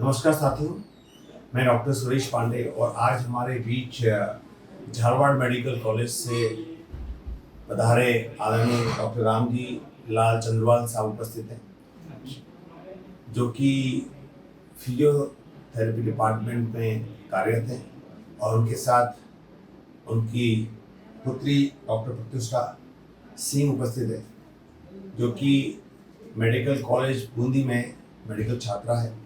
नमस्कार साथियों, मैं डॉक्टर सुरेश पांडे और आज हमारे बीच झारवाड़ मेडिकल कॉलेज से पधारे आदरणीय डॉक्टर रामजी लाल चंद्रवाल साहब उपस्थित हैं, जो कि फिजियोथेरेपी डिपार्टमेंट में कार्यरत हैं और उनके साथ उनकी पुत्री डॉक्टर प्रत्युषा सिंह उपस्थित है, जो कि मेडिकल कॉलेज बूंदी में मेडिकल छात्रा है।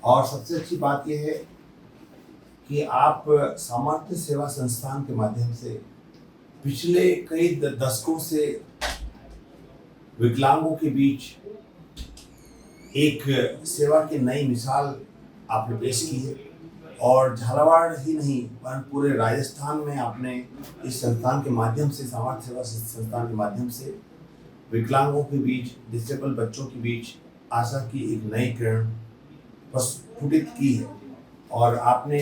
और सबसे अच्छी बात यह है कि आप सामर्थ्य सेवा संस्थान के माध्यम से पिछले कई दशकों से विकलांगों के बीच एक सेवा की नई मिसाल आपने पेश की है और झालावाड़ ही नहीं पर पूरे राजस्थान में आपने इस संस्थान के माध्यम से, सामर्थ्य सेवा संस्थान के माध्यम से विकलांगों के बीच, डिसेबल बच्चों के बीच आशा की एक नई किरण प्रस्फुटित की है। और आपने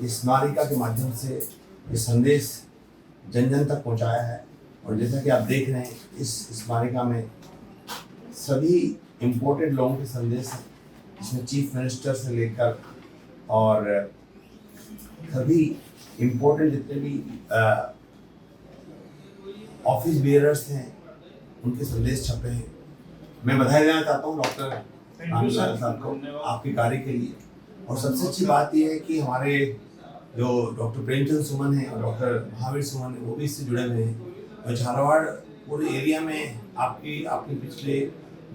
इस स्मारिका के माध्यम से ये संदेश जन जन तक पहुंचाया है। और जैसा कि आप देख रहे हैं, इस स्मारिका में सभी इम्पोर्टेंट लोगों के संदेश हैं, जिसमें चीफ मिनिस्टर से लेकर और सभी इम्पोर्टेंट जितने भी ऑफिस बेयरर्स हैं उनके संदेश छपे हैं। मैं बधाई देना चाहता हूँ डॉक्टर रामलाल साहब को आपके कार्य के लिए। और सबसे अच्छी बात यह है कि हमारे जो डॉक्टर प्रेमचंद सुमन है और डॉक्टर महावीर सुमन है वो भी इससे जुड़े हुए हैं। और झालावाड़ पूरे एरिया में आपने पिछले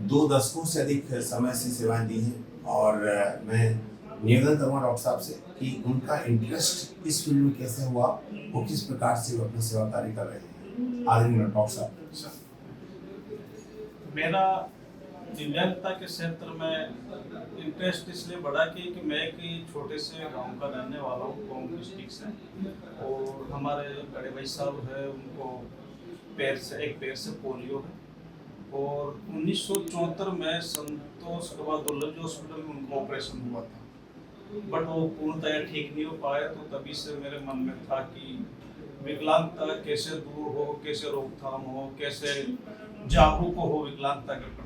2 दशकों से अधिक समय से सेवाएं दी हैं। और मैं निवेदन करूँगा डॉक्टर साहब से कि उनका इंटरेस्ट इस फील्ड में कैसे हुआ, वो किस प्रकार से वो अपना सेवा कार्य कर रहे हैं। आदरणीय डॉक्टर साहब, मेरा दिव्यांगता के क्षेत्र में इंटरेस्ट इसलिए बढ़ा कि मैं एक छोटे से गांव का रहने वाला हूँ, कौम डिस्ट्रिक्ट से। और हमारे बड़े भाई साहब है, उनको एक पैर से पोलियो है। और 1974 में संतोष गवा दुर्लभ हॉस्पिटल में उनको ऑपरेशन हुआ था, बट वो पूर्णतया ठीक नहीं हो पाया। तो तभी से मेरे मन में था कि विकलांगता कैसे दूर हो, कैसे रोकथाम हो, कैसे जागरूक हो विकलांगता के प्रति।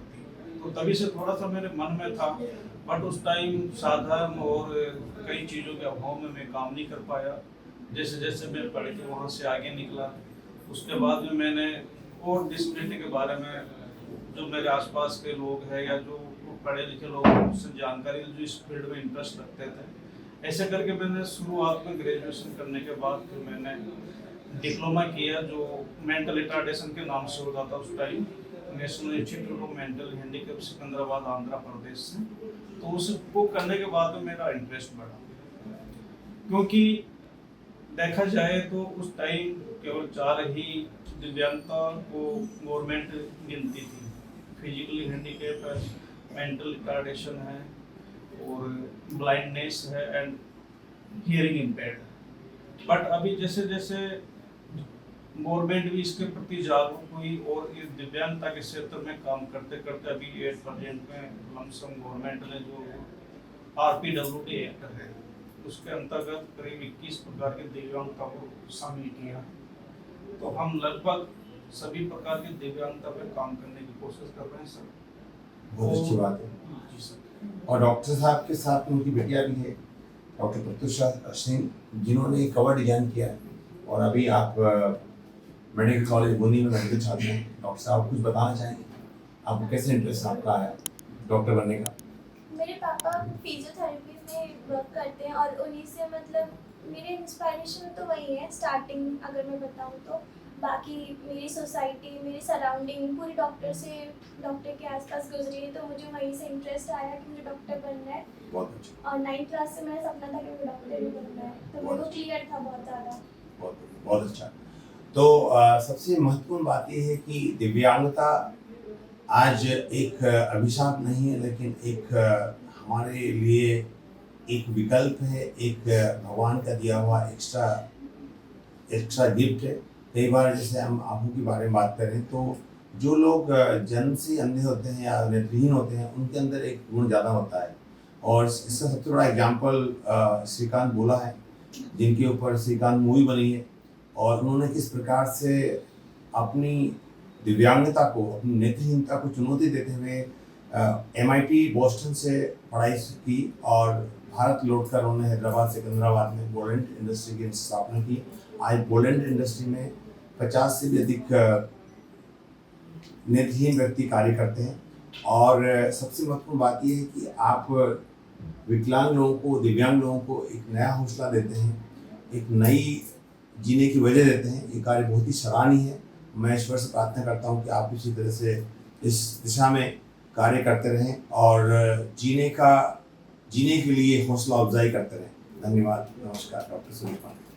तो तभी से थोड़ा सा मेरे मन में था, बट उस टाइम साधन और कई चीज़ों के अभाव में मैं काम नहीं कर पाया। जैसे जैसे मैं पढ़ के वहाँ से आगे निकला, उसके बाद में मैंने और डिसेबिलिटी के बारे में जो मेरे आसपास के लोग हैं या जो पढ़े लिखे लोग उससे जानकारी, जो इस फील्ड में इंटरेस्ट रखते थे, ऐसे करके मैंने शुरुआत में ग्रेजुएशन करने के बाद फिर मैंने डिप्लोमा किया, जो मेंटल रिटार्डेशन के नाम से होता था उस time, National Institute of Mental Handicap Secunderabad Andhra Pradesh से। तो उसको करने के बाद में मेरा इंटरेस्ट बढ़ा, क्योंकि देखा जाए तो उस टाइम केवल 4 ही दिव्यांगता को गवर्नमेंट गिनती थी। फिजिकली हैंडीकैप है, मेंटल रिटार्डेशन है और ब्लाइंडनेस है एंड हियरिंग इम्पेयर्ड। बट अभी जैसे जैसे गवर्नमेंट भी इसके प्रति जागरूक हुई और इस दिव्यांगता के क्षेत्र में काम करते करते अभी 8% में लमसम गवर्नमेंट ने जो RPWD एक्ट है उसके अंतर्गत करीब 21 प्रकार के दिव्यांगता को शामिल किया। तो हम लगभग सभी प्रकार के दिव्यांगता पर काम करने की कोशिश कर रहे हैं सर। बहुत अच्छी बात है। जी सर। और डॉक्टर साहब के साथ उनकी बेटियां भी है, डॉक्टर प्रत्युषा सिंह, जिन्होंने कवर डिजाइन किया है। और अभी आप मेडिकल कॉलेज बूंदी में मेडिकल छात्र हैं। डॉक्टर साहब कुछ बताना चाहेंगे, आपको कैसे इंटरेस्ट आपका आया डॉक्टर बनने का? मेरे पापा फिजियोथेरेपी में वर्क करते हैं और उन्हीं से मतलब मेरे इंस्पिरेशन तो वही है स्टार्टिंग, अगर मैं बताऊँ तो। बाकी मेरी सोसाइटी, मेरी सराउंडिंग पूरी डॉक्टर के आसपास गुजरी है, तो मुझे वहीं से इंटरेस्ट आया कि मुझे डॉक्टर बनना है। बहुत अच्छा। और 9th क्लास से मेरा सपना था कि मुझे डॉक्टर ही बनना है, तो मेरे को क्लियर था बहुत ज़्यादा। बहुत अच्छा। तो सबसे महत्वपूर्ण बात यह है कि दिव्यांगता आज एक अभिशाप नहीं है, लेकिन एक हमारे लिए एक विकल्प है, एक भगवान का दिया हुआ एक्स्ट्रा गिफ्ट है। कई बार जैसे हम आंखों के बारे में बात करें तो जो लोग जन्म से अंधे होते हैं या नेत्रहीन होते हैं, उनके अंदर एक गुण ज़्यादा होता है। और इसका सबसे बड़ा एग्जाम्पल श्रीकांत बोला है, जिनके ऊपर श्रीकांत मूवी बनी है। और उन्होंने किस प्रकार से अपनी दिव्यांगता को, अपनी नेत्रहीनता को चुनौती देते हुए MIT बोस्टन से पढ़ाई की और भारत लौटकर उन्होंने हैदराबाद सिकंदराबाद में बोलेंट इंडस्ट्री की स्थापना की। आज बोलेंट इंडस्ट्री में 50 से भी अधिक नेत्रहीन व्यक्ति कार्य करते हैं। और सबसे महत्वपूर्ण बात यह है कि आप विकलांग लोगों को, दिव्यांग लोगों को एक नया हौसला देते हैं, एक नई जीने की वजह देते हैं। ये कार्य बहुत ही सराहनीय है। मैं ईश्वर से प्रार्थना करता हूँ कि आप इसी तरह से इस दिशा में कार्य करते रहें और जीने के लिए हौसला अफजाई करते रहें। धन्यवाद। नमस्कार। डॉक्टर सुनील पांडे।